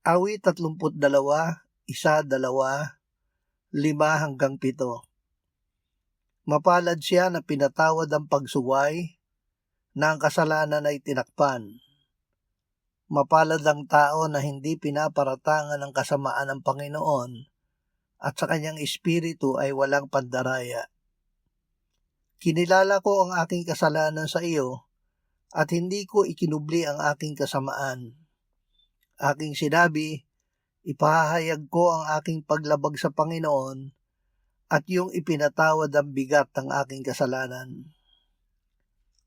Awit 32, 1, 2, 5-7. Mapalad siya na pinatawad ang pagsuway, na ang kasalanan ay tinakpan. Mapalad ang tao na hindi pinaparatangan ng kasamaan ng Panginoon at sa kanyang espiritu ay walang pandaraya. Kinilala ko ang aking kasalanan sa iyo at hindi ko ikinubli ang aking kasamaan. Aking sinabi, ipahahayag ko ang aking paglabag sa Panginoon at yung ipinatawad ang bigat ng aking kasalanan.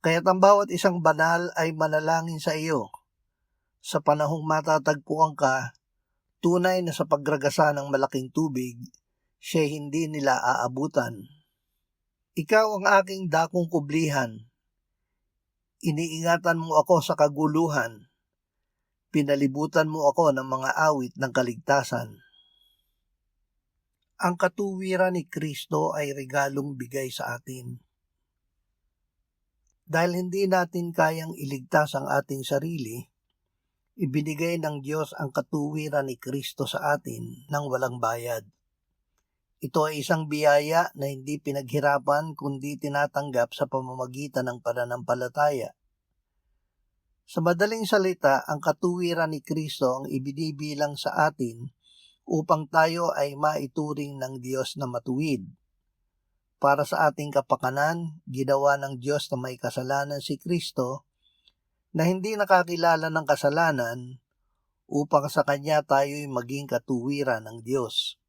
Kaya't ang bawat isang banal ay manalangin sa iyo. Sa panahong matatagpuan ka, tunay na sa pagragasa ng malaking tubig, siya hindi nila aabutan. Ikaw ang aking dakong kublihan. Iniingatan mo ako sa kaguluhan. Pinalibutan mo ako ng mga awit ng kaligtasan. Ang katuwiran ni Kristo ay regalong bigay sa atin. Dahil hindi natin kayang iligtas ang ating sarili, ibinigay ng Diyos ang katuwiran ni Kristo sa atin nang walang bayad. Ito ay isang biyaya na hindi pinaghirapan kundi tinatanggap sa pamamagitan ng pananampalataya. Sa madaling salita, ang katuwiran ni Kristo ang ibinibilang sa atin upang tayo ay maituring ng Diyos na matuwid. Para sa ating kapakanan, ginawa ng Diyos na may kasalanan si Kristo na hindi nakakilala ng kasalanan upang sa Kanya tayo'y maging katuwiran ng Diyos.